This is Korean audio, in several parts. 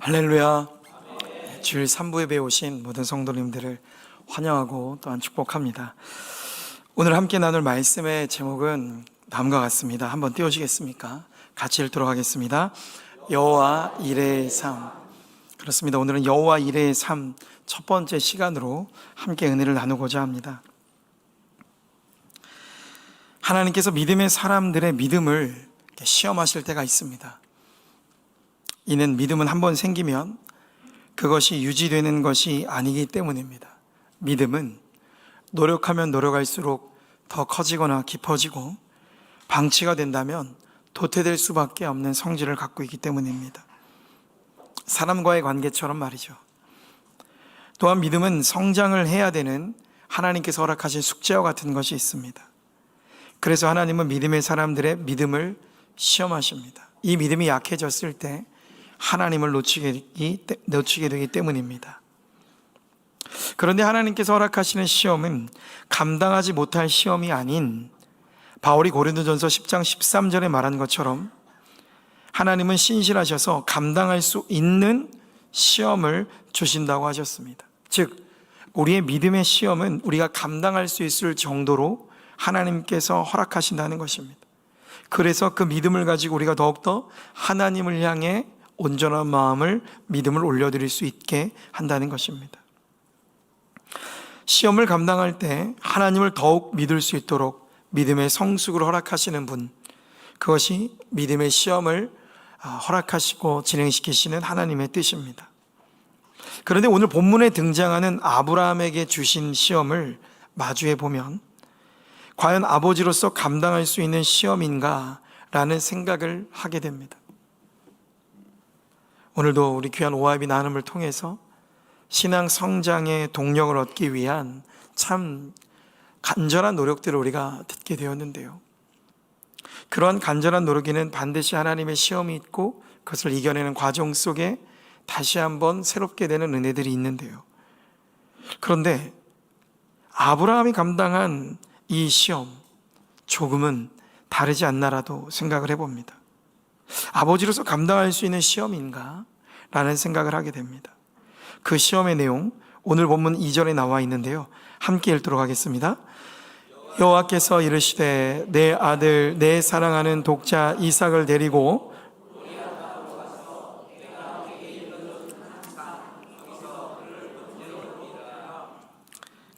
할렐루야. 주일 3부 예배에 오신 모든 성도님들을 환영하고 또한 축복합니다. 오늘 함께 나눌 말씀의 제목은 다음과 같습니다. 한번 띄워주시겠습니까? 같이 읽도록 하겠습니다. 여호와 이레의 삶. 그렇습니다. 오늘은 여호와 이레의 삶 첫 번째 시간으로 함께 은혜를 나누고자 합니다. 하나님께서 믿음의 사람들의 믿음을 시험하실 때가 있습니다. 이는 믿음은 한번 생기면 그것이 유지되는 것이 아니기 때문입니다. 믿음은 노력하면 노력할수록 더 커지거나 깊어지고 방치가 된다면 도태될 수밖에 없는 성질을 갖고 있기 때문입니다. 사람과의 관계처럼 말이죠. 또한 믿음은 성장을 해야 되는 하나님께서 허락하신 숙제와 같은 것이 있습니다. 그래서 하나님은 믿음의 사람들의 믿음을 시험하십니다. 이 믿음이 약해졌을 때 하나님을 놓치게 되기 때문입니다. 그런데 하나님께서 허락하시는 시험은 감당하지 못할 시험이 아닌 바울이 고린도전서 10장 13절에 말한 것처럼 하나님은 신실하셔서 감당할 수 있는 시험을 주신다고 하셨습니다. 즉 우리의 믿음의 시험은 우리가 감당할 수 있을 정도로 하나님께서 허락하신다는 것입니다. 그래서 그 믿음을 가지고 우리가 더욱더 하나님을 향해 온전한 마음을 믿음을 올려드릴 수 있게 한다는 것입니다. 시험을 감당할 때 하나님을 더욱 믿을 수 있도록 믿음의 성숙을 허락하시는 분, 그것이 믿음의 시험을 허락하시고 진행시키시는 하나님의 뜻입니다. 그런데 오늘 본문에 등장하는 아브라함에게 주신 시험을 마주해 보면 과연 아버지로서 감당할 수 있는 시험인가 라는 생각을 하게 됩니다. 오늘도 우리 귀한 오하비 나눔을 통해서 신앙 성장의 동력을 얻기 위한 참 간절한 노력들을 우리가 듣게 되었는데요. 그러한 간절한 노력에는 반드시 하나님의 시험이 있고 그것을 이겨내는 과정 속에 다시 한번 새롭게 되는 은혜들이 있는데요. 그런데 아브라함이 감당한 이 시험 조금은 다르지 않나라도 생각을 해봅니다. 아버지로서 감당할 수 있는 시험인가? 라는 생각을 하게 됩니다. 그 시험의 내용 오늘 본문 2절에 나와 있는데요. 함께 읽도록 하겠습니다. 여호와께서 이르시되 내 아들 내 사랑하는 독자 이삭을 데리고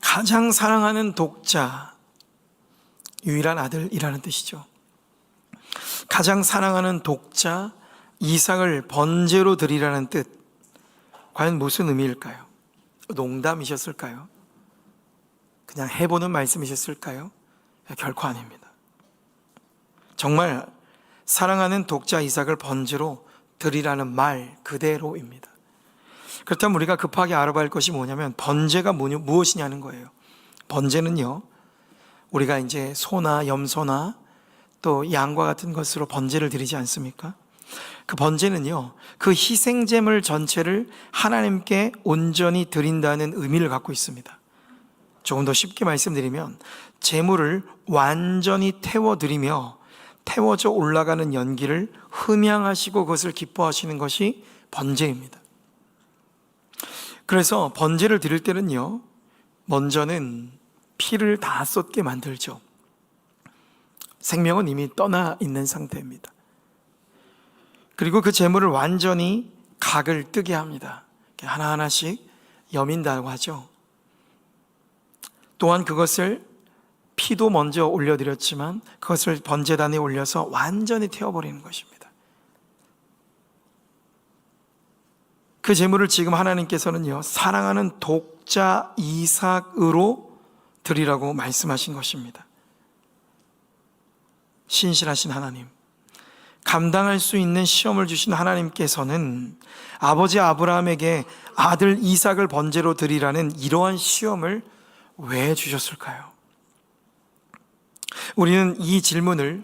가장 사랑하는 독자, 유일한 아들이라는 뜻이죠. 가장 사랑하는 독자 이삭을 번제로 드리라는 뜻, 과연 무슨 의미일까요? 농담이셨을까요? 그냥 해보는 말씀이셨을까요? 결코 아닙니다. 정말 사랑하는 독자 이삭을 번제로 드리라는 말 그대로입니다. 그렇다면 우리가 급하게 알아봐야 할 것이 뭐냐면 번제가 무엇이냐는 거예요. 번제는요, 우리가 이제 소나 염소나 또 양과 같은 것으로 번제를 드리지 않습니까? 그 번제는요, 그 희생제물 전체를 하나님께 온전히 드린다는 의미를 갖고 있습니다. 조금 더 쉽게 말씀드리면 제물을 완전히 태워드리며 태워져 올라가는 연기를 흠양하시고 그것을 기뻐하시는 것이 번제입니다. 그래서 번제를 드릴 때는요, 먼저는 피를 다 쏟게 만들죠. 생명은 이미 떠나 있는 상태입니다. 그리고 그 제물을 완전히 각을 뜨게 합니다. 하나하나씩 여민다고 하죠. 또한 그것을 피도 먼저 올려드렸지만 그것을 번제단에 올려서 완전히 태워버리는 것입니다. 그 제물을 지금 하나님께서는요, 사랑하는 독자 이삭으로 드리라고 말씀하신 것입니다. 신실하신 하나님, 감당할 수 있는 시험을 주신 하나님께서는 아버지 아브라함에게 아들 이삭을 번제로 드리라는 이러한 시험을 왜 주셨을까요? 우리는 이 질문을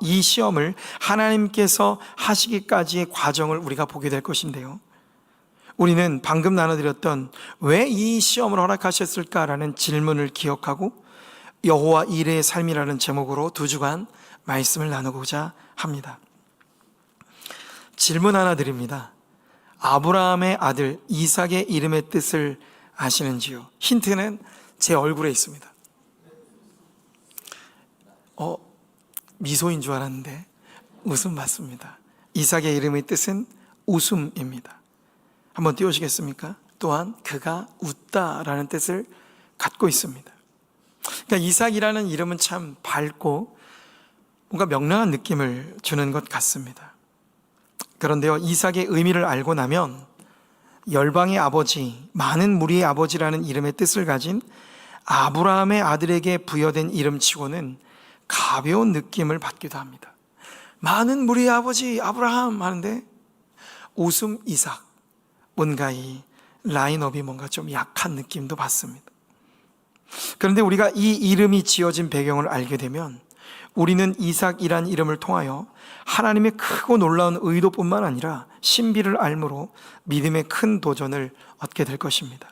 이 시험을 하나님께서 하시기까지의 과정을 우리가 보게 될 것인데요. 우리는 방금 나눠드렸던 왜 이 시험을 허락하셨을까라는 질문을 기억하고 여호와 이레의 삶이라는 제목으로 2주간 말씀을 나누고자 합니다. 질문 하나 드립니다. 아브라함의 아들 이삭의 이름의 뜻을 아시는지요? 힌트는 제 얼굴에 있습니다. 미소인 줄 알았는데 웃음 맞습니다. 이삭의 이름의 뜻은 웃음입니다. 한번 띄우시겠습니까? 또한 그가 웃다라는 뜻을 갖고 있습니다. 그러니까 이삭이라는 이름은 참 밝고 뭔가 명랑한 느낌을 주는 것 같습니다. 그런데요, 이삭의 의미를 알고 나면 열방의 아버지, 많은 무리의 아버지라는 이름의 뜻을 가진 아브라함의 아들에게 부여된 이름치고는 가벼운 느낌을 받기도 합니다. 많은 무리의 아버지 아브라함 하는데 웃음 이삭, 뭔가 이 라인업이 뭔가 좀 약한 느낌도 받습니다. 그런데 우리가 이 이름이 지어진 배경을 알게 되면 우리는 이삭이란 이름을 통하여 하나님의 크고 놀라운 의도뿐만 아니라 신비를 알므로 믿음의 큰 도전을 얻게 될 것입니다.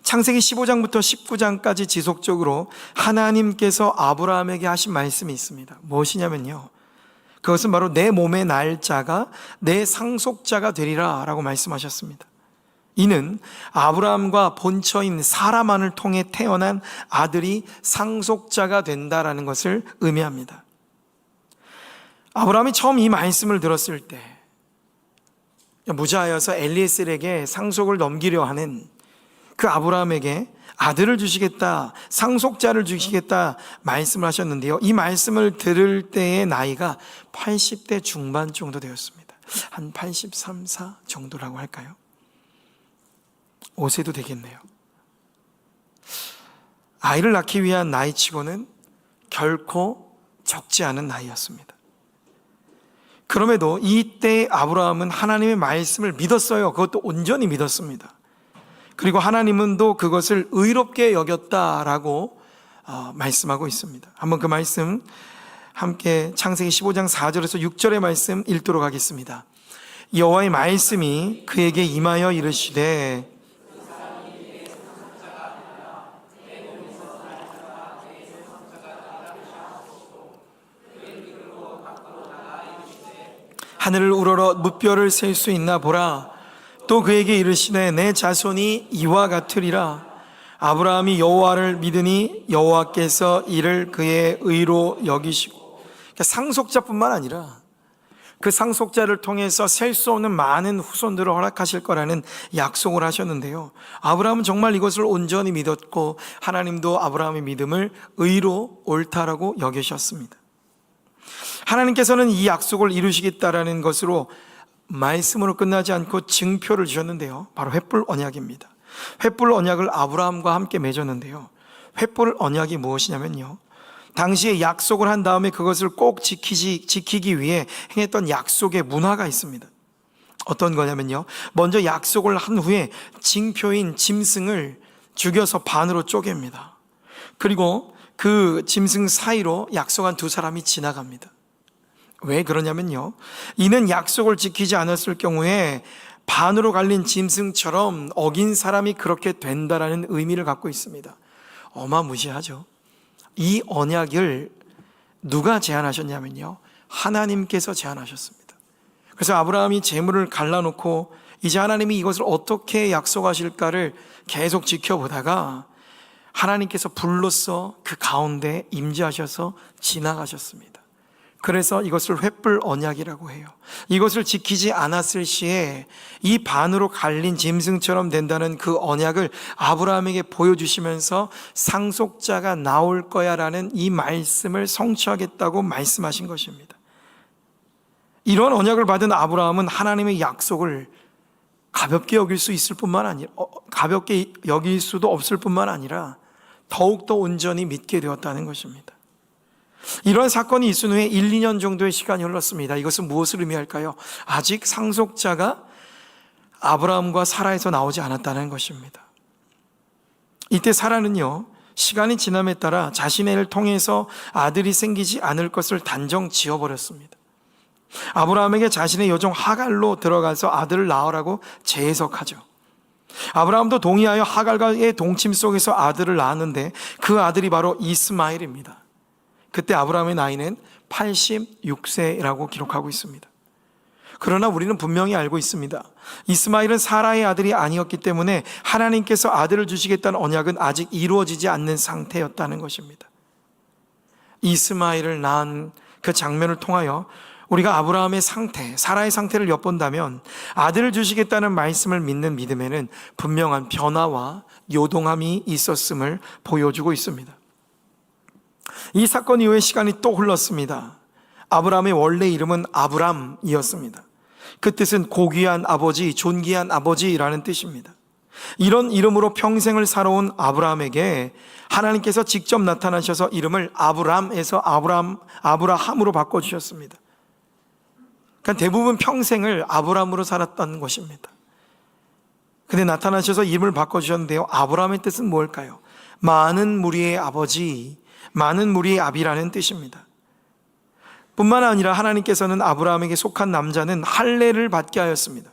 창세기 15장부터 19장까지 지속적으로 하나님께서 아브라함에게 하신 말씀이 있습니다. 무엇이냐면요, 그것은 바로 내 몸의 날짜가 내 상속자가 되리라 라고 말씀하셨습니다. 이는 아브라함과 본처인 사라만을 통해 태어난 아들이 상속자가 된다라는 것을 의미합니다. 아브라함이 처음 이 말씀을 들었을 때 무자하여서 엘리에셀에게 상속을 넘기려 하는 그 아브라함에게 아들을 주시겠다, 상속자를 주시겠다 말씀을 하셨는데요, 이 말씀을 들을 때의 나이가 80대 중반 정도 되었습니다. 한 83, 4 정도라고 할까요? 5세도 되겠네요. 아이를 낳기 위한 나이치고는 결코 적지 않은 나이였습니다. 그럼에도 이때 아브라함은 하나님의 말씀을 믿었어요. 그것도 온전히 믿었습니다. 그리고 하나님은 또 그것을 의롭게 여겼다라고 말씀하고 있습니다. 한번 그 말씀 함께 창세기 15장 4절에서 6절의 말씀 읽도록 하겠습니다. 여호와의 말씀이 그에게 임하여 이르시되 하늘을 우러러 무뼈를 셀 수 있나 보라. 또 그에게 이르시되 내 자손이 이와 같으리라. 아브라함이 여호와를 믿으니 여호와께서 이를 그의 의로 여기시고, 그러니까 상속자뿐만 아니라 그 상속자를 통해서 셀 수 없는 많은 후손들을 허락하실 거라는 약속을 하셨는데요, 아브라함은 정말 이것을 온전히 믿었고 하나님도 아브라함의 믿음을 의로 옳다라고 여기셨습니다. 하나님께서는 이 약속을 이루시겠다라는 것으로 말씀으로 끝나지 않고 증표를 주셨는데요, 바로 횃불 언약입니다. 횃불 언약을 아브라함과 함께 맺었는데요, 횃불 언약이 무엇이냐면요, 당시에 약속을 한 다음에 그것을 꼭 지키기 위해 행했던 약속의 문화가 있습니다. 어떤 거냐면요, 먼저 약속을 한 후에 징표인 짐승을 죽여서 반으로 쪼갭니다. 그리고 그 짐승 사이로 약속한 두 사람이 지나갑니다. 왜 그러냐면요, 이는 약속을 지키지 않았을 경우에 반으로 갈린 짐승처럼 어긴 사람이 그렇게 된다라는 의미를 갖고 있습니다. 어마무시하죠. 이 언약을 누가 제안하셨냐면요, 하나님께서 제안하셨습니다. 그래서 아브라함이 재물을 갈라놓고 이제 하나님이 이것을 어떻게 약속하실까를 계속 지켜보다가 하나님께서 불로써 그 가운데 임재하셔서 지나가셨습니다. 그래서 이것을 횃불 언약이라고 해요. 이것을 지키지 않았을 시에 이 반으로 갈린 짐승처럼 된다는 그 언약을 아브라함에게 보여주시면서 상속자가 나올 거야 라는 이 말씀을 성취하겠다고 말씀하신 것입니다. 이런 언약을 받은 아브라함은 하나님의 약속을 가볍게 여길 수 있을 뿐만 아니라, 가볍게 여길 수도 없을 뿐만 아니라 더욱더 온전히 믿게 되었다는 것입니다. 이러한 사건이 있은 후에 1, 2년 정도의 시간이 흘렀습니다. 이것은 무엇을 의미할까요? 아직 상속자가 아브라함과 사라에서 나오지 않았다는 것입니다. 이때 사라는요, 시간이 지남에 따라 자신의 애를 통해서 아들이 생기지 않을 것을 단정 지어버렸습니다. 아브라함에게 자신의 여종 하갈로 들어가서 아들을 낳으라고 재해석하죠. 아브라함도 동의하여 하갈과의 동침 속에서 아들을 낳았는데 그 아들이 바로 이스마엘입니다. 그때 아브라함의 나이는 86세라고 기록하고 있습니다. 그러나 우리는 분명히 알고 있습니다. 이스마엘은 사라의 아들이 아니었기 때문에 하나님께서 아들을 주시겠다는 언약은 아직 이루어지지 않는 상태였다는 것입니다. 이스마엘을 낳은 그 장면을 통하여 우리가 아브라함의 상태, 사라의 상태를 엿본다면 아들을 주시겠다는 말씀을 믿는 믿음에는 분명한 변화와 요동함이 있었음을 보여주고 있습니다. 이 사건 이후에 시간이 또 흘렀습니다. 아브라함의 원래 이름은 아브람이었습니다. 그 뜻은 고귀한 아버지, 존귀한 아버지라는 뜻입니다. 이런 이름으로 평생을 살아온 아브라함에게 하나님께서 직접 나타나셔서 이름을 아브람에서 아브라함으로 바꿔주셨습니다. 그러니까 대부분 평생을 아브람으로 살았던 것입니다. 근데 나타나셔서 이름을 바꿔주셨는데요, 아브라함의 뜻은 뭘까요? 많은 무리의 아버지, 많은 무리의 아비라는 뜻입니다. 뿐만 아니라 하나님께서는 아브라함에게 속한 남자는 할례를 받게 하였습니다.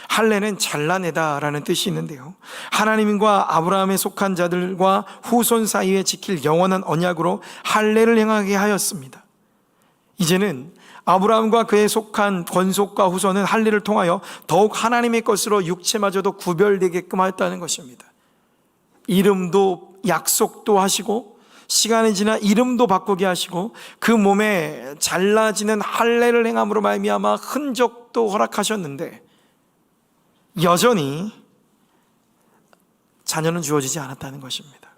할례는 잘라내다라는 뜻이 있는데요, 하나님과 아브라함에 속한 자들과 후손 사이에 지킬 영원한 언약으로 할례를 행하게 하였습니다. 이제는 아브라함과 그에 속한 권속과 후손은 할례를 통하여 더욱 하나님의 것으로 육체마저도 구별되게끔 하였다는 것입니다. 이름도 약속도 하시고 시간이 지나 이름도 바꾸게 하시고 그 몸에 잘라지는 할례를 행함으로 말미암아 흔적도 허락하셨는데 여전히 자녀는 주어지지 않았다는 것입니다.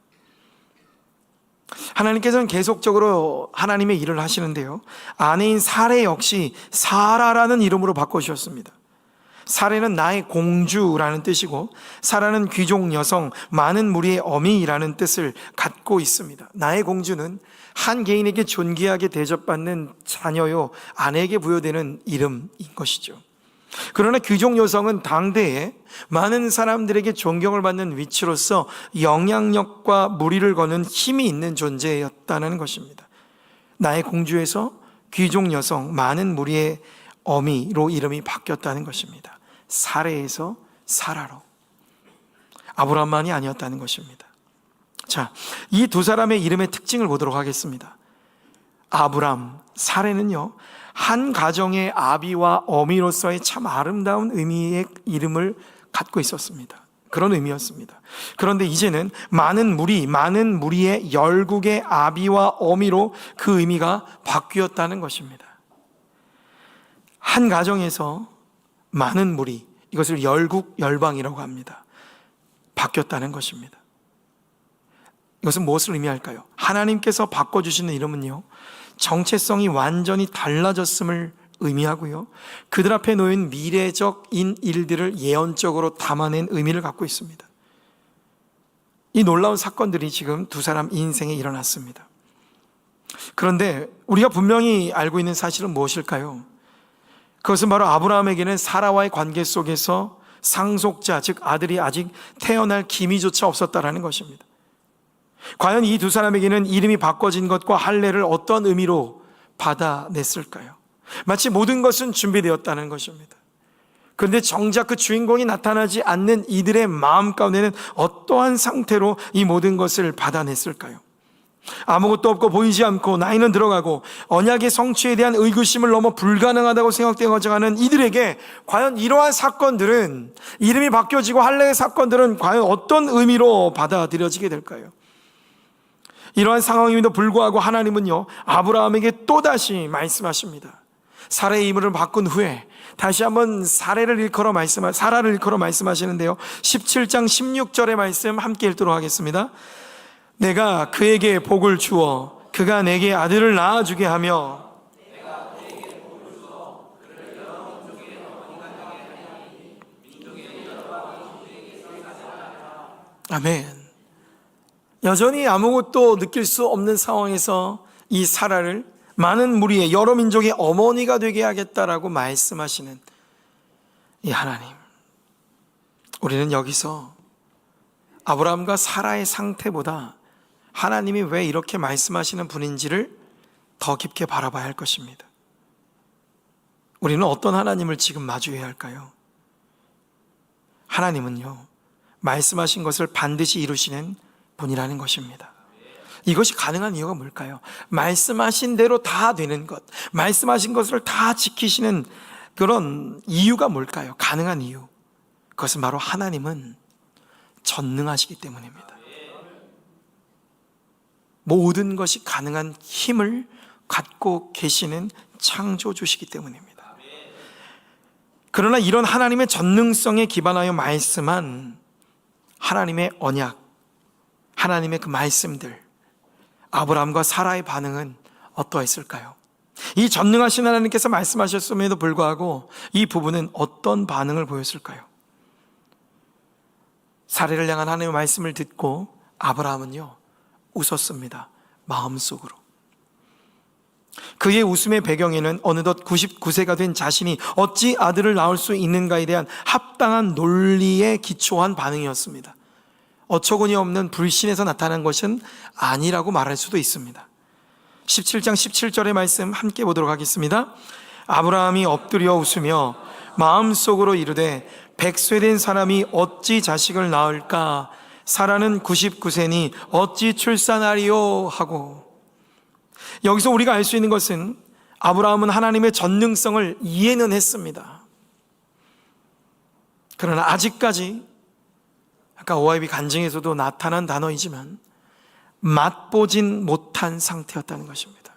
하나님께서는 계속적으로 하나님의 일을 하시는데요, 아내인 사레 역시 사라라는 이름으로 바꿔주셨습니다. 사레는 나의 공주라는 뜻이고 사라는 귀족 여성, 많은 무리의 어미라는 뜻을 갖고 있습니다. 나의 공주는 한 개인에게 존귀하게 대접받는 자녀요, 아내에게 부여되는 이름인 것이죠. 그러나 귀족 여성은 당대에 많은 사람들에게 존경을 받는 위치로서 영향력과 무리를 거는 힘이 있는 존재였다는 것입니다. 나의 공주에서 귀족 여성, 많은 무리의 어미로 이름이 바뀌었다는 것입니다. 사레에서 사라로. 아브라함만이 아니었다는 것입니다. 자, 이 두 사람의 이름의 특징을 보도록 하겠습니다. 아브람, 사레는요, 한 가정의 아비와 어미로서의 참 아름다운 의미의 이름을 갖고 있었습니다. 그런 의미였습니다. 그런데 이제는 많은 무리의 열국의 아비와 어미로 그 의미가 바뀌었다는 것입니다. 한 가정에서 많은 무리, 이것을 열국, 열방이라고 합니다. 바뀌었다는 것입니다. 이것은 무엇을 의미할까요? 하나님께서 바꿔주시는 이름은요, 정체성이 완전히 달라졌음을 의미하고요, 그들 앞에 놓인 미래적인 일들을 예언적으로 담아낸 의미를 갖고 있습니다. 이 놀라운 사건들이 지금 두 사람 인생에 일어났습니다. 그런데 우리가 분명히 알고 있는 사실은 무엇일까요? 그것은 바로 아브라함에게는 사라와의 관계 속에서 상속자, 즉 아들이 아직 태어날 기미조차 없었다라는 것입니다. 과연 이 두 사람에게는 이름이 바꿔진 것과 할례를 어떤 의미로 받아냈을까요? 마치 모든 것은 준비되었다는 것입니다. 그런데 정작 그 주인공이 나타나지 않는 이들의 마음 가운데는 어떠한 상태로 이 모든 것을 받아냈을까요? 아무것도 없고 보이지 않고 나이는 들어가고 언약의 성취에 대한 의구심을 넘어 불가능하다고 생각되어져 가는 이들에게 과연 이러한 사건들은, 이름이 바뀌어지고 할례의 사건들은 과연 어떤 의미로 받아들여지게 될까요? 이러한 상황임에도 불구하고 하나님은요, 아브라함에게 또다시 말씀하십니다. 사라의 이름을 바꾼 후에 다시 한번 사라를 일컬어 말씀하시는데요, 17장 16절의 말씀 함께 읽도록 하겠습니다. 내가 그에게 복을 주어 그가 내게 아들을 낳아주게 하며 아멘. 여전히 아무것도 느낄 수 없는 상황에서 이 사라를 많은 무리의 여러 민족의 어머니가 되게 하겠다라고 말씀하시는 이 하나님, 우리는 여기서 아브라함과 사라의 상태보다 하나님이 왜 이렇게 말씀하시는 분인지를 더 깊게 바라봐야 할 것입니다. 우리는 어떤 하나님을 지금 마주해야 할까요? 하나님은요, 말씀하신 것을 반드시 이루시는 분이라는 것입니다. 이것이 가능한 이유가 뭘까요? 말씀하신 대로 다 되는 것, 말씀하신 것을 다 지키시는 그런 이유가 뭘까요? 가능한 이유. 그것은 바로 하나님은 전능하시기 때문입니다. 모든 것이 가능한 힘을 갖고 계시는 창조주시기 때문입니다. 그러나 이런 하나님의 전능성에 기반하여 말씀한 하나님의 언약, 하나님의 그 말씀들, 아브라함과 사라의 반응은 어떠했을까요? 이 전능하신 하나님께서 말씀하셨음에도 불구하고 이 부부는 어떤 반응을 보였을까요? 사례를 향한 하나님의 말씀을 듣고 아브라함은요, 웃었습니다. 마음속으로. 그의 웃음의 배경에는 어느덧 99세가 된 자신이 어찌 아들을 낳을 수 있는가에 대한 합당한 논리에 기초한 반응이었습니다. 어처구니 없는 불신에서 나타난 것은 아니라고 말할 수도 있습니다. 17장 17절의 말씀 함께 보도록 하겠습니다. 아브라함이 엎드려 웃으며 마음속으로 이르되 100세 된 사람이 어찌 자식을 낳을까? 사라는 99세니 어찌 출산하리요? 하고. 여기서 우리가 알 수 있는 것은 아브라함은 하나님의 전능성을 이해는 했습니다. 그러나 아직까지 아까 OIB 간증에서도 나타난 단어이지만 맛보진 못한 상태였다는 것입니다.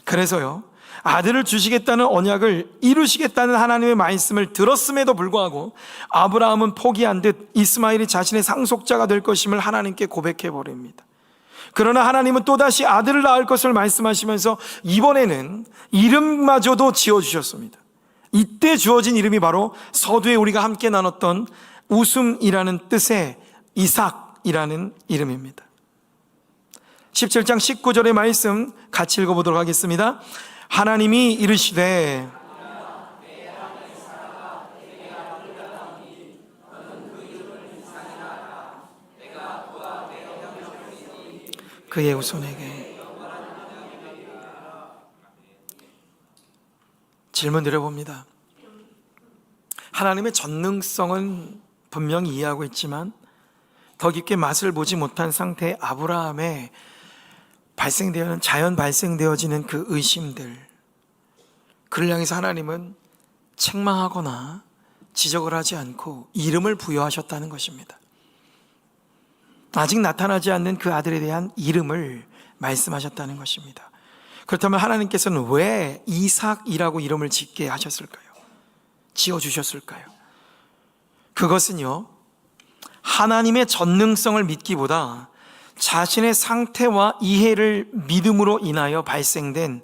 그래서요, 아들을 주시겠다는 언약을 이루시겠다는 하나님의 말씀을 들었음에도 불구하고 아브라함은 포기한 듯 이스마엘이 자신의 상속자가 될 것임을 하나님께 고백해 버립니다. 그러나 하나님은 또다시 아들을 낳을 것을 말씀하시면서 이번에는 이름마저도 지어주셨습니다. 이때 주어진 이름이 바로 서두에 우리가 함께 나눴던 웃음이라는 뜻의 이삭이라는 이름입니다. 17장 19절의 말씀 같이 읽어보도록 하겠습니다. 하나님이 이르시되 그의 후손에게. 질문 드려봅니다. 하나님의 전능성은 분명히 이해하고 있지만 더 깊게 맛을 보지 못한 상태의 아브라함의 자연 발생되어지는 그 의심들, 그를 향해서 하나님은 책망하거나 지적을 하지 않고 이름을 부여하셨다는 것입니다. 아직 나타나지 않는 그 아들에 대한 이름을 말씀하셨다는 것입니다. 그렇다면 하나님께서는 왜 이삭이라고 이름을 짓게 하셨을까요? 지어주셨을까요? 그것은요, 하나님의 전능성을 믿기보다 자신의 상태와 이해를 믿음으로 인하여 발생된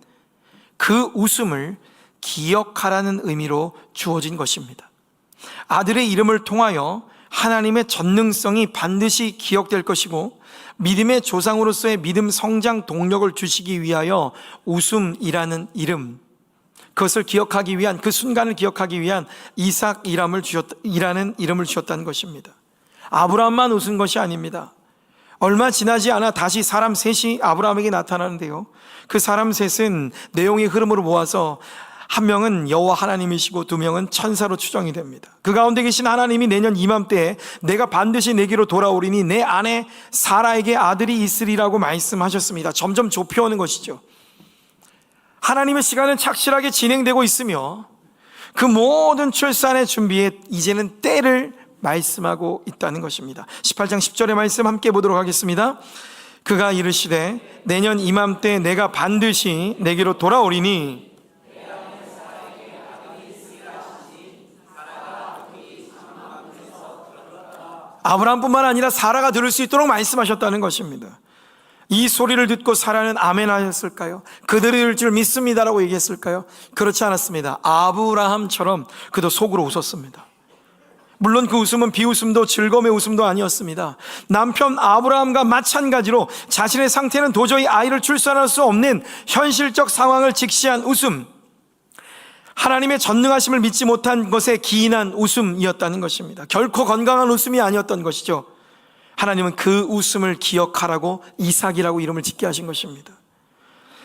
그 웃음을 기억하라는 의미로 주어진 것입니다. 아들의 이름을 통하여 하나님의 전능성이 반드시 기억될 것이고 믿음의 조상으로서의 믿음 성장 동력을 주시기 위하여 웃음이라는 이름, 그것을 기억하기 위한, 그 순간을 기억하기 위한 이삭이라는 이름을 주셨다는 것입니다. 아브라함만 웃은 것이 아닙니다. 얼마 지나지 않아 다시 사람 셋이 아브라함에게 나타나는데요, 그 사람 셋은 내용의 흐름으로 모아서 한 명은 여호와 하나님이시고 두 명은 천사로 추정이 됩니다. 그 가운데 계신 하나님이 내년 이맘때에 내가 반드시 내게로 돌아오리니 내 아내 사라에게 아들이 있으리라고 말씀하셨습니다. 점점 좁혀오는 것이죠. 하나님의 시간은 착실하게 진행되고 있으며 그 모든 출산의 준비에 이제는 때를 말씀하고 있다는 것입니다. 18장 10절의 말씀 함께 보도록 하겠습니다. 그가 이르시되 내년 이맘때 내가 반드시 내게로 돌아오리니 아브라함뿐만 아니라 사라가 들을 수 있도록 말씀하셨다는 것입니다. 이 소리를 듣고 사라는 아멘 하였을까요? 그들이 이럴 줄 믿습니다라고 얘기했을까요? 그렇지 않았습니다. 아브라함처럼 그도 속으로 웃었습니다. 물론 그 웃음은 비웃음도 즐거움의 웃음도 아니었습니다. 남편 아브라함과 마찬가지로 자신의 상태는 도저히 아이를 출산할 수 없는 현실적 상황을 직시한 웃음, 하나님의 전능하심을 믿지 못한 것에 기인한 웃음이었다는 것입니다. 결코 건강한 웃음이 아니었던 것이죠. 하나님은 그 웃음을 기억하라고 이삭이라고 이름을 짓게 하신 것입니다.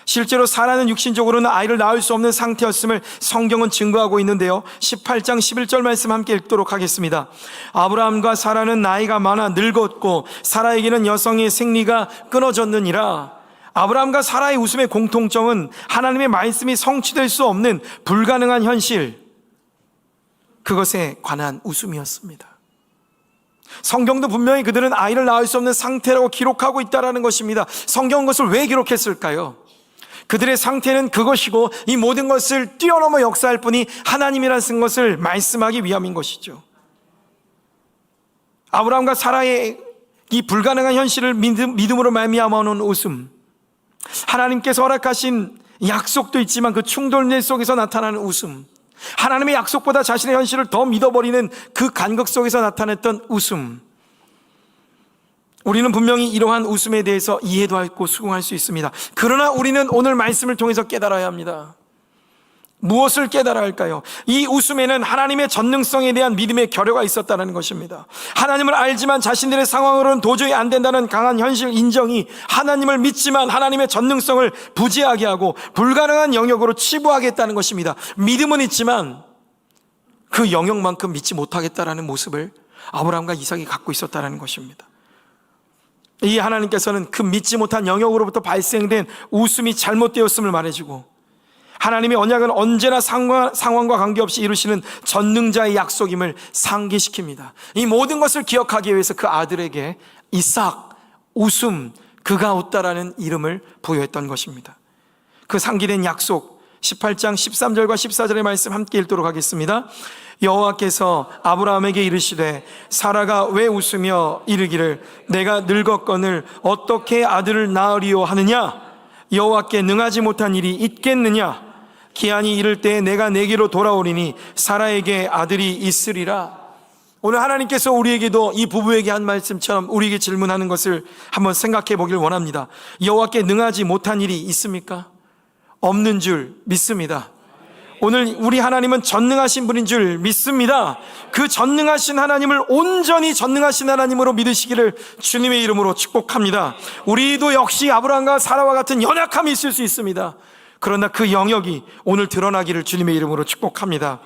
실제로 사라는 육신적으로는 아이를 낳을 수 없는 상태였음을 성경은 증거하고 있는데요, 18장 11절 말씀 함께 읽도록 하겠습니다. 아브라함과 사라는 나이가 많아 늙었고 사라에게는 여성의 생리가 끊어졌느니라. 아브라함과 사라의 웃음의 공통점은 하나님의 말씀이 성취될 수 없는 불가능한 현실, 그것에 관한 웃음이었습니다. 성경도 분명히 그들은 아이를 낳을 수 없는 상태라고 기록하고 있다는 것입니다. 성경은 그것을 왜 기록했을까요? 그들의 상태는 그것이고 이 모든 것을 뛰어넘어 역사할 분이 하나님이라는 것을 말씀하기 위함인 것이죠. 아브라함과 사라의 이 불가능한 현실을 믿음으로 말미암아 오는 웃음, 하나님께서 허락하신 약속도 있지만 그 충돌 속에서 나타나는 웃음, 하나님의 약속보다 자신의 현실을 더 믿어버리는 그 간극 속에서 나타냈던 웃음, 우리는 분명히 이러한 웃음에 대해서 이해도 하고 수긍할 수 있습니다. 그러나 우리는 오늘 말씀을 통해서 깨달아야 합니다. 무엇을 깨달아야 할까요? 이 웃음에는 하나님의 전능성에 대한 믿음의 결여가 있었다는 것입니다. 하나님을 알지만 자신들의 상황으로는 도저히 안 된다는 강한 현실 인정이 하나님을 믿지만 하나님의 전능성을 부재하게 하고 불가능한 영역으로 치부하겠다는 것입니다. 믿음은 있지만 그 영역만큼 믿지 못하겠다는 모습을 아브라함과 이삭이 갖고 있었다는 것입니다. 이 하나님께서는 그 믿지 못한 영역으로부터 발생된 웃음이 잘못되었음을 말해주고, 하나님의 언약은 언제나 상황과 관계없이 이루시는 전능자의 약속임을 상기시킵니다. 이 모든 것을 기억하기 위해서 그 아들에게 이삭, 웃음, 그가 웃다라는 이름을 부여했던 것입니다. 그 상기된 약속 18장 13절과 14절의 말씀 함께 읽도록 하겠습니다. 여호와께서 아브라함에게 이르시되 사라가 왜 웃으며 이르기를 내가 늙었거늘 어떻게 아들을 낳으리요 하느냐? 여호와께 능하지 못한 일이 있겠느냐? 기한이 이를 때에 내가 내게로 돌아오리니 사라에게 아들이 있으리라. 오늘 하나님께서 우리에게도 이 부부에게 한 말씀처럼 우리에게 질문하는 것을 한번 생각해 보길 원합니다. 여호와께 능하지 못한 일이 있습니까? 없는 줄 믿습니다. 오늘 우리 하나님은 전능하신 분인 줄 믿습니다. 그 전능하신 하나님을 온전히 전능하신 하나님으로 믿으시기를 주님의 이름으로 축복합니다. 우리도 역시 아브라함과 사라와 같은 연약함이 있을 수 있습니다. 그러나 그 영역이 오늘 드러나기를 주님의 이름으로 축복합니다.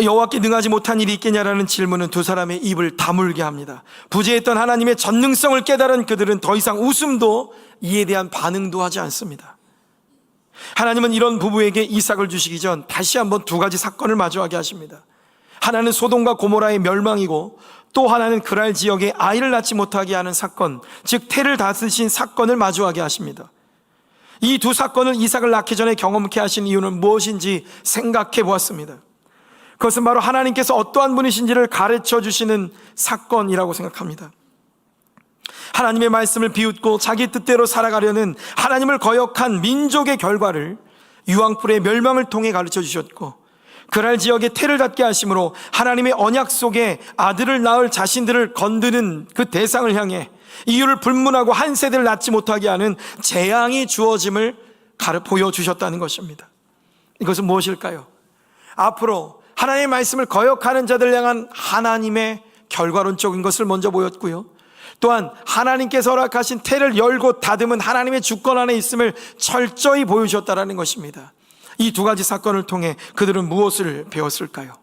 여호와께 능하지 못한 일이 있겠냐라는 질문은 두 사람의 입을 다물게 합니다. 부재했던 하나님의 전능성을 깨달은 그들은 더 이상 웃음도 이에 대한 반응도 하지 않습니다. 하나님은 이런 부부에게 이삭을 주시기 전 다시 한번 두 가지 사건을 마주하게 하십니다. 하나는 소돔과 고모라의 멸망이고 또 하나는 그랄 지역에 아이를 낳지 못하게 하는 사건, 즉 태를 다스신 사건을 마주하게 하십니다. 이 두 사건을 이삭을 낳기 전에 경험케 하신 이유는 무엇인지 생각해 보았습니다. 그것은 바로 하나님께서 어떠한 분이신지를 가르쳐 주시는 사건이라고 생각합니다. 하나님의 말씀을 비웃고 자기 뜻대로 살아가려는 하나님을 거역한 민족의 결과를 유황불의 멸망을 통해 가르쳐 주셨고, 그랄 지역에 태를 닫게 하심으로 하나님의 언약 속에 아들을 낳을 자신들을 건드는 그 대상을 향해 이유를 불문하고 한 세대를 낳지 못하게 하는 재앙이 주어짐을 보여주셨다는 것입니다. 이것은 무엇일까요? 앞으로 하나님의 말씀을 거역하는 자들 향한 하나님의 결과론적인 것을 먼저 보였고요, 또한 하나님께서 허락하신 태를 열고 닫으면 하나님의 주권 안에 있음을 철저히 보여주셨다는 것입니다. 이 두 가지 사건을 통해 그들은 무엇을 배웠을까요?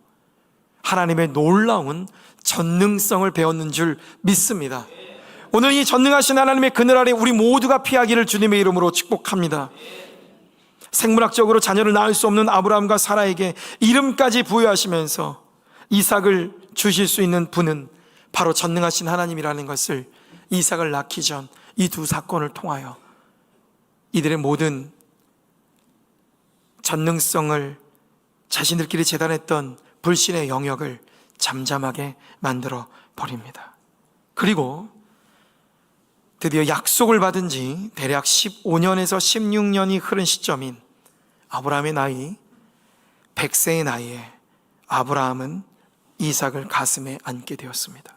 하나님의 놀라운 전능성을 배웠는 줄 믿습니다. 오늘 이 전능하신 하나님의 그늘 아래 우리 모두가 피하기를 주님의 이름으로 축복합니다. 생물학적으로 자녀를 낳을 수 없는 아브라함과 사라에게 이름까지 부여하시면서 이삭을 주실 수 있는 분은 바로 전능하신 하나님이라는 것을 이삭을 낳기 전 이 두 사건을 통하여 이들의 모든 전능성을 자신들끼리 재단했던 불신의 영역을 잠잠하게 만들어 버립니다. 그리고 드디어 약속을 받은 지 대략 15년에서 16년이 흐른 시점인 아브라함의 나이 100세의 나이에 아브라함은 이삭을 가슴에 안게 되었습니다.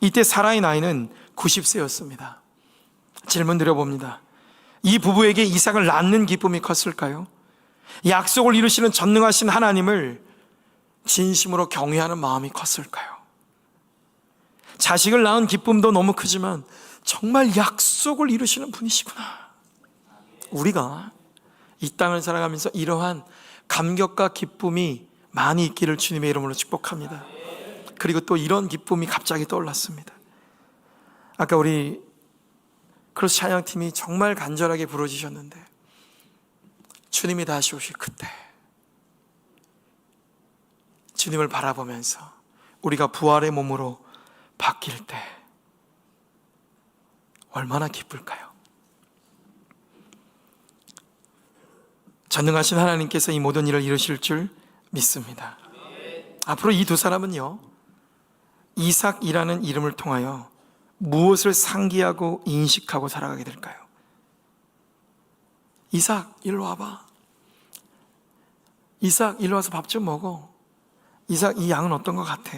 이때 사라의 나이는 90세였습니다. 질문 드려봅니다. 이 부부에게 이삭을 낳는 기쁨이 컸을까요? 약속을 이루시는 전능하신 하나님을 진심으로 경외하는 마음이 컸을까요? 자식을 낳은 기쁨도 너무 크지만 정말 약속을 이루시는 분이시구나, 우리가 이 땅을 살아가면서 이러한 감격과 기쁨이 많이 있기를 주님의 이름으로 축복합니다. 그리고 또 이런 기쁨이 갑자기 떠올랐습니다. 아까 우리 크로스 찬양팀이 정말 간절하게 부르짖으셨는데 주님이 다시 오실 그때 주님을 바라보면서 우리가 부활의 몸으로 바뀔 때 얼마나 기쁠까요? 전능하신 하나님께서 이 모든 일을 이루실 줄 믿습니다. 앞으로 이 두 사람은요, 이삭이라는 이름을 통하여 무엇을 상기하고 인식하고 살아가게 될까요? 이삭, 일로 와봐. 이삭, 일로 와서 밥 좀 먹어. 이삭, 이 양은 어떤 것 같아?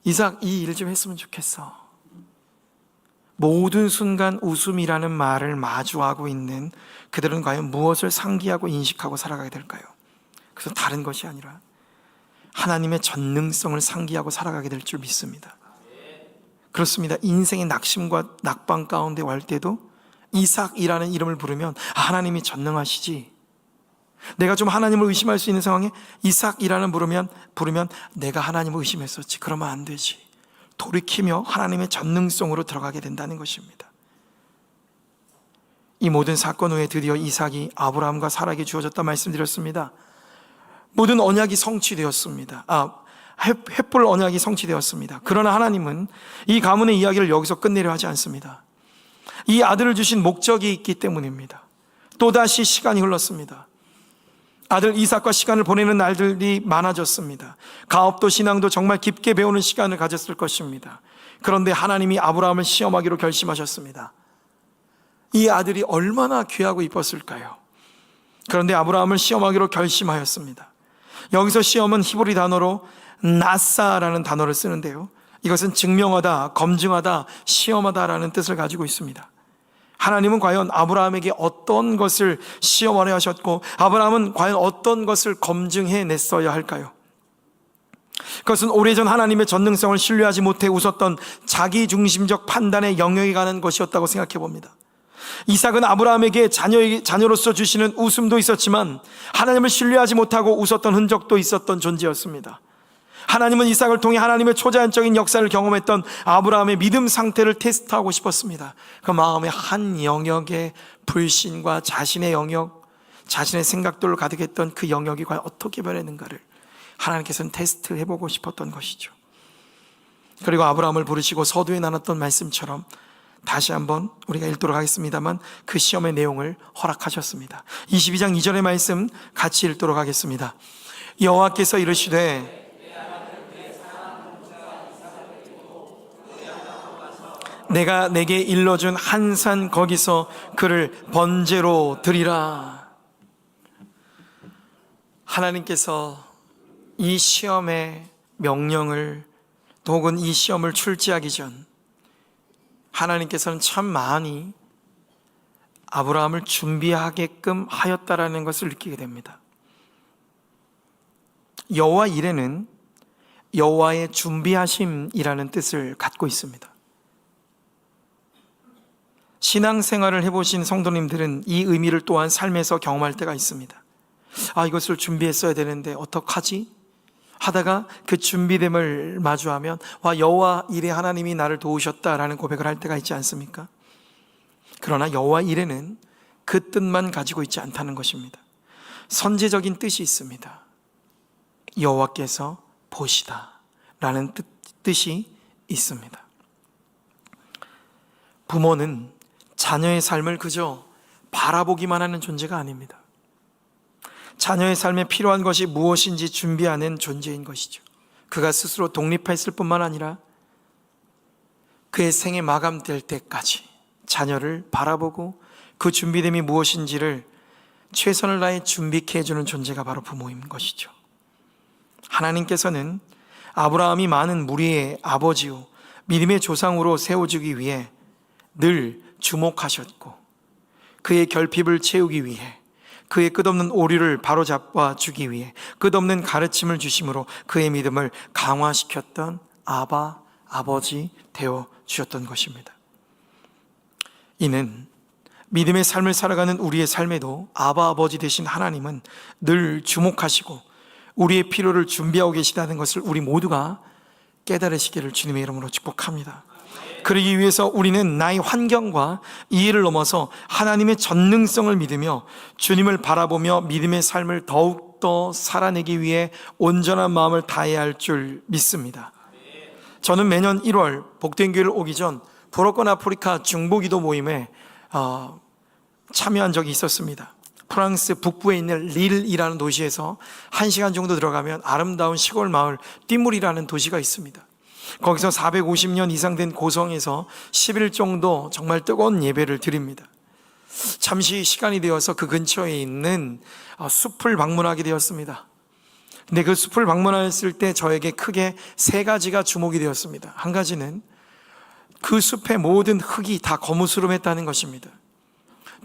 이삭, 이 일 좀 했으면 좋겠어. 모든 순간 웃음이라는 말을 마주하고 있는 그들은 과연 무엇을 상기하고 인식하고 살아가게 될까요? 그래서 다른 것이 아니라 하나님의 전능성을 상기하고 살아가게 될 줄 믿습니다. 그렇습니다. 인생의 낙심과 낙방 가운데 올 때도 이삭이라는 이름을 부르면 하나님이 전능하시지. 내가 좀 하나님을 의심할 수 있는 상황에 이삭이라는 부르면 내가 하나님을 의심했었지. 그러면 안 되지. 돌이키며 하나님의 전능성으로 들어가게 된다는 것입니다. 이 모든 사건 후에 드디어 이삭이 아브라함과 사라에게 주어졌다 말씀드렸습니다. 모든 언약이 성취되었습니다. 횃불 언약이 성취되었습니다. 그러나 하나님은 이 가문의 이야기를 여기서 끝내려 하지 않습니다. 이 아들을 주신 목적이 있기 때문입니다. 또다시 시간이 흘렀습니다. 아들 이삭과 시간을 보내는 날들이 많아졌습니다. 가업도 신앙도 정말 깊게 배우는 시간을 가졌을 것입니다. 그런데 하나님이 아브라함을 시험하기로 결심하셨습니다. 이 아들이 얼마나 귀하고 이뻤을까요? 그런데 아브라함을 시험하기로 결심하였습니다. 여기서 시험은 히브리 단어로 나사라는 단어를 쓰는데요, 이것은 증명하다, 검증하다, 시험하다라는 뜻을 가지고 있습니다. 하나님은 과연 아브라함에게 어떤 것을 시험하려 하셨고 아브라함은 과연 어떤 것을 검증해냈어야 할까요? 그것은 오래전 하나님의 전능성을 신뢰하지 못해 웃었던 자기중심적 판단의 영역에 가는 것이었다고 생각해 봅니다. 이삭은 아브라함에게 자녀로서 주시는 웃음도 있었지만 하나님을 신뢰하지 못하고 웃었던 흔적도 있었던 존재였습니다. 하나님은 이삭을 통해 하나님의 초자연적인 역사를 경험했던 아브라함의 믿음 상태를 테스트하고 싶었습니다. 그 마음의 한 영역에 불신과 자신의 영역, 자신의 생각들로 가득했던 그 영역이 과연 어떻게 변했는가를 하나님께서는 테스트해보고 싶었던 것이죠. 그리고 아브라함을 부르시고 서두에 나눴던 말씀처럼 다시 한번 우리가 읽도록 하겠습니다만 그 시험의 내용을 허락하셨습니다. 22장 2절의 말씀 같이 읽도록 하겠습니다. 여호와께서 이르시되 내가 내게 일러준 한 산 거기서 그를 번제로 드리라. 하나님께서 이 시험의 명령을 혹은 이 시험을 출제하기 전 하나님께서는 참 많이 아브라함을 준비하게끔 하였다라는 것을 느끼게 됩니다. 여호와 이레는 여호와의 준비하심이라는 뜻을 갖고 있습니다. 신앙생활을 해보신 성도님들은 이 의미를 또한 삶에서 경험할 때가 있습니다. 이것을 준비했어야 되는데 어떡하지? 하다가 그 준비됨을 마주하면 여호와 이레 하나님이 나를 도우셨다라는 고백을 할 때가 있지 않습니까? 그러나 여호와 이레는 그 뜻만 가지고 있지 않다는 것입니다. 선제적인 뜻이 있습니다. 여호와께서 보시다 라는 뜻이 있습니다. 부모는 자녀의 삶을 그저 바라보기만 하는 존재가 아닙니다. 자녀의 삶에 필요한 것이 무엇인지 준비하는 존재인 것이죠. 그가 스스로 독립했을 뿐만 아니라 그의 생에 마감될 때까지 자녀를 바라보고 그 준비됨이 무엇인지를 최선을 다해 준비케 해주는 존재가 바로 부모인 것이죠. 하나님께서는 아브라함이 많은 무리의 아버지요 믿음의 조상으로 세워주기 위해 늘 주목하셨고 그의 결핍을 채우기 위해 그의 끝없는 오류를 바로잡아 주기 위해 끝없는 가르침을 주심으로 그의 믿음을 강화시켰던 아버지 되어 주셨던 것입니다. 이는 믿음의 삶을 살아가는 우리의 삶에도 아버지 되신 하나님은 늘 주목하시고 우리의 필요를 준비하고 계시다는 것을 우리 모두가 깨달으시기를 주님의 이름으로 축복합니다. 그러기 위해서 우리는 나의 환경과 이해를 넘어서 하나님의 전능성을 믿으며 주님을 바라보며 믿음의 삶을 더욱 더욱더 살아내기 위해 온전한 마음을 다해야 할 줄 믿습니다. 저는 매년 1월 복된 교회를 오기 전 모로코 아프리카 중보기도 모임에 참여한 적이 있었습니다. 프랑스 북부에 있는 릴이라는 도시에서 1시간 정도 들어가면 아름다운 시골 마을 띠물이라는 도시가 있습니다. 거기서 450년 이상 된 고성에서 10일 정도 정말 뜨거운 예배를 드립니다. 잠시 시간이 되어서 그 근처에 있는 숲을 방문하게 되었습니다. 근데 그 숲을 방문했을 때 저에게 크게 세 가지가 주목이 되었습니다. 한 가지는 그 숲의 모든 흙이 다 거무스름했다는 것입니다.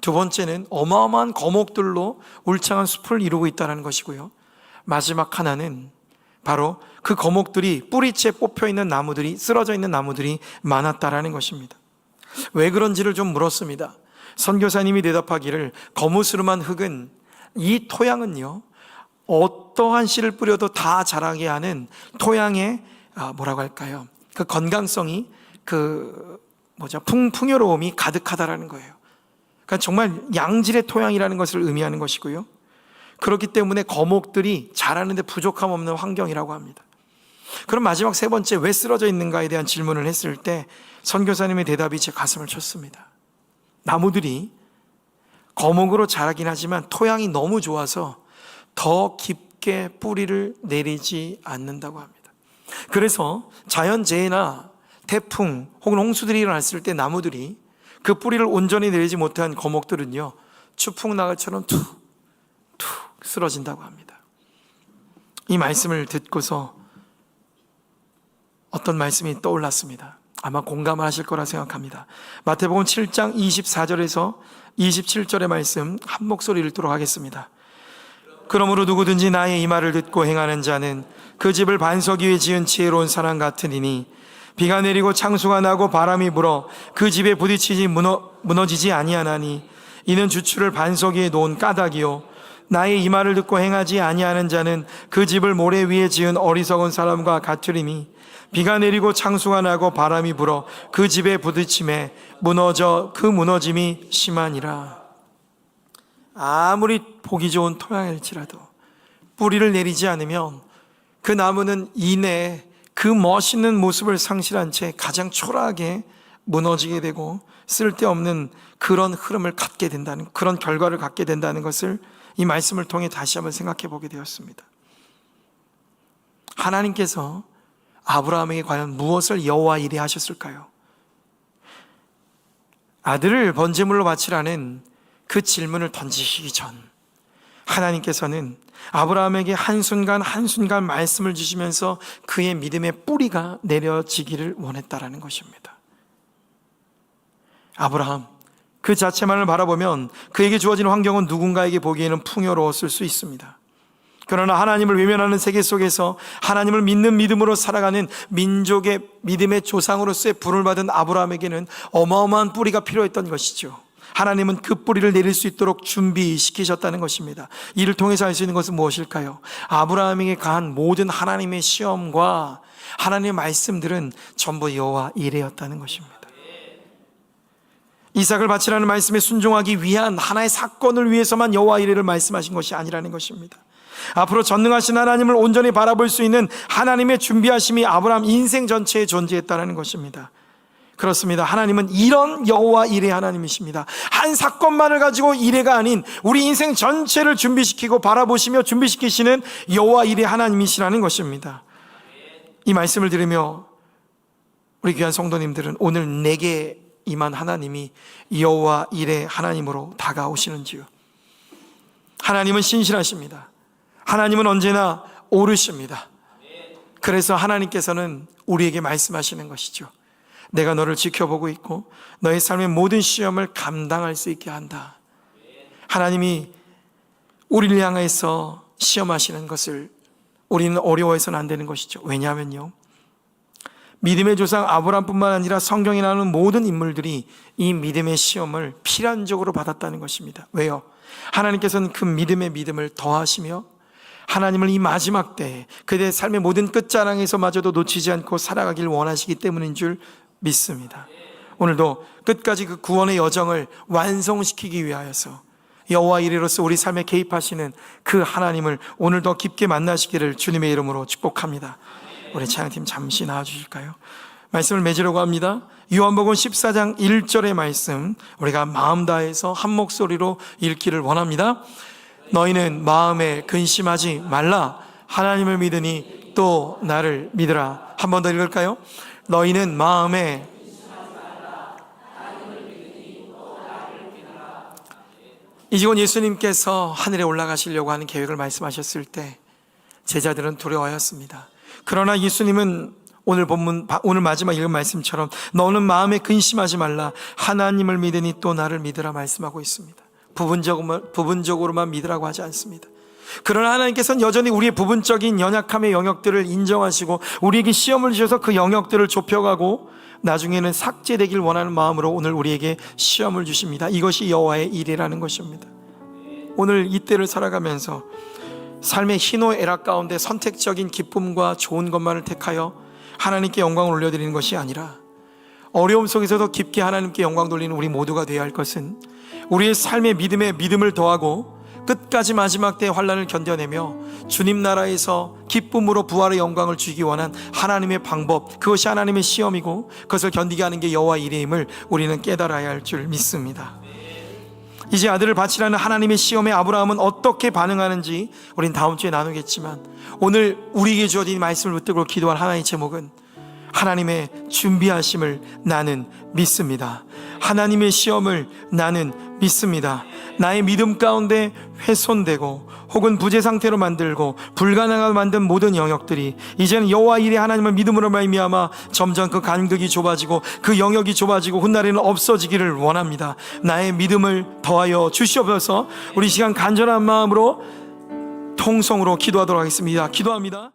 두 번째는 어마어마한 거목들로 울창한 숲을 이루고 있다는 것이고요. 마지막 하나는 바로 그 거목들이 뿌리채 뽑혀 있는 나무들이, 쓰러져 있는 나무들이 많았다라는 것입니다. 왜 그런지를 좀 물었습니다. 선교사님이 대답하기를 거무스름한 흙은, 이 토양은요, 어떠한 씨를 뿌려도 다 자라게 하는 토양의 뭐라고 할까요? 그 건강성이, 풍요로움이 가득하다라는 거예요. 그러니까 정말 양질의 토양이라는 것을 의미하는 것이고요. 그렇기 때문에 거목들이 자라는데 부족함 없는 환경이라고 합니다. 그럼 마지막 세 번째, 왜 쓰러져 있는가에 대한 질문을 했을 때 선교사님의 대답이 제 가슴을 쳤습니다. 나무들이 거목으로 자라긴 하지만 토양이 너무 좋아서 더 깊게 뿌리를 내리지 않는다고 합니다. 그래서 자연재해나 태풍 혹은 홍수들이 일어났을 때 나무들이 그 뿌리를 온전히 내리지 못한 거목들은요, 추풍나글처럼 툭 쓰러진다고 합니다. 이 말씀을 듣고서 어떤 말씀이 떠올랐습니다. 아마 공감을 하실 거라 생각합니다. 마태복음 7장 24절에서 27절의 말씀 한 목소리 읽도록 하겠습니다. 그러므로 누구든지 나의 이 말을 듣고 행하는 자는 그 집을 반석 위에 지은 지혜로운 사람 같으리니 비가 내리고 창수가 나고 바람이 불어 그 집에 부딪히지 무너지지 아니하나니 이는 주추를 반석 위에 놓은 까닭이요 나의 이 말을 듣고 행하지 아니하는 자는 그 집을 모래 위에 지은 어리석은 사람과 같으리니 비가 내리고 창수가 나고 바람이 불어 그 집에 부딪힘에 무너져 그 무너짐이 심하니라. 아무리 보기 좋은 토양일지라도 뿌리를 내리지 않으면 그 나무는 이내에 그 멋있는 모습을 상실한 채 가장 초라하게 무너지게 되고 쓸데없는 그런 흐름을 갖게 된다는, 그런 결과를 갖게 된다는 것을 이 말씀을 통해 다시 한번 생각해 보게 되었습니다. 하나님께서 아브라함에게 과연 무엇을 여호와 이레 하셨을까요? 아들을 번제물로 바치라는 그 질문을 던지시기 전 하나님께서는 아브라함에게 한순간 한순간 말씀을 주시면서 그의 믿음의 뿌리가 내려지기를 원했다라는 것입니다. 아브라함 그 자체만을 바라보면 그에게 주어진 환경은 누군가에게 보기에는 풍요로웠을 수 있습니다. 그러나 하나님을 외면하는 세계 속에서 하나님을 믿는 믿음으로 살아가는 민족의 믿음의 조상으로서의 부름을 받은 아브라함에게는 어마어마한 뿌리가 필요했던 것이죠. 하나님은 그 뿌리를 내릴 수 있도록 준비시키셨다는 것입니다. 이를 통해서 알 수 있는 것은 무엇일까요? 아브라함에게 가한 모든 하나님의 시험과 하나님의 말씀들은 전부 여호와 이레였다는 것입니다. 이삭을 바치라는 말씀에 순종하기 위한 하나의 사건을 위해서만 여호와 이레를 말씀하신 것이 아니라는 것입니다. 앞으로 전능하신 하나님을 온전히 바라볼 수 있는 하나님의 준비하심이 아브라함 인생 전체에 존재했다는 것입니다. 그렇습니다. 하나님은 이런 여호와 이레 하나님이십니다. 한 사건만을 가지고 이레가 아닌 우리 인생 전체를 준비시키고 바라보시며 준비시키시는 여호와 이레 하나님이시라는 것입니다. 이 말씀을 들으며 우리 귀한 성도님들은 오늘 내게 임한 하나님이 여호와 이레 하나님으로 다가오시는지요? 하나님은 신실하십니다. 하나님은 언제나 옳으십니다. 그래서 하나님께서는 우리에게 말씀하시는 것이죠. 내가 너를 지켜보고 있고 너의 삶의 모든 시험을 감당할 수 있게 한다. 하나님이 우리를 향해서 시험하시는 것을 우리는 어려워해서는 안 되는 것이죠. 왜냐하면요, 믿음의 조상 아브라함뿐만 아니라 성경에 나오는 모든 인물들이 이 믿음의 시험을 필연적으로 받았다는 것입니다. 왜요? 하나님께서는 그 믿음의 믿음을 더하시며 하나님을 이 마지막 때에 그들의 삶의 모든 끝자락에서마저도 놓치지 않고 살아가길 원하시기 때문인 줄 믿습니다. 오늘도 끝까지 그 구원의 여정을 완성시키기 위하여서 여호와 이레로서 우리 삶에 개입하시는 그 하나님을 오늘 더 깊게 만나시기를 주님의 이름으로 축복합니다. 우리 찬양팀 잠시 나와주실까요? 말씀을 맺으려고 합니다. 요한복음 14장 1절의 말씀, 우리가 마음 다해서 한 목소리로 읽기를 원합니다. 너희는 마음에 근심하지 말라. 하나님을 믿으니 또 나를 믿으라. 한 번 더 읽을까요? 너희는 마음에 이제곧 예수님께서 하늘에 올라가시려고 하는 계획을 말씀하셨을 때 제자들은 두려워하였습니다. 그러나 예수님은 오늘 마지막 읽은 말씀처럼 너는 마음에 근심하지 말라. 하나님을 믿으니 또 나를 믿으라 말씀하고 있습니다. 부분적으로만 믿으라고 하지 않습니다. 그러나 하나님께서는 여전히 우리의 부분적인 연약함의 영역들을 인정하시고 우리에게 시험을 주셔서 그 영역들을 좁혀가고 나중에는 삭제되길 원하는 마음으로 오늘 우리에게 시험을 주십니다. 이것이 여호와의 일이라는 것입니다. 오늘 이때를 살아가면서 삶의 희노애락 가운데 선택적인 기쁨과 좋은 것만을 택하여 하나님께 영광을 올려드리는 것이 아니라 어려움 속에서도 깊게 하나님께 영광 돌리는 우리 모두가 되어야 할 것은 우리의 삶의 믿음에 믿음을 더하고 끝까지 마지막 때의 환난을 견뎌내며 주님 나라에서 기쁨으로 부활의 영광을 주기 원한 하나님의 방법, 그것이 하나님의 시험이고 그것을 견디게 하는 게 여호와의 일임을 우리는 깨달아야 할 줄 믿습니다. 이제 아들을 바치라는 하나님의 시험에 아브라함은 어떻게 반응하는지 우린 다음 주에 나누겠지만 오늘 우리에게 주어진 말씀을 붙들고 기도할 하나의 제목은 하나님의 준비하심을 나는 믿습니다. 하나님의 시험을 나는 믿습니다. 나의 믿음 가운데 훼손되고 혹은 부재 상태로 만들고 불가능하게 만든 모든 영역들이 이제는 여호와 일의 하나님을 믿음으로 말미암아 점점 그 간극이 좁아지고 그 영역이 좁아지고 훗날에는 없어지기를 원합니다. 나의 믿음을 더하여 주시옵소서. 우리 시간 간절한 마음으로 통성으로 기도하도록 하겠습니다. 기도합니다.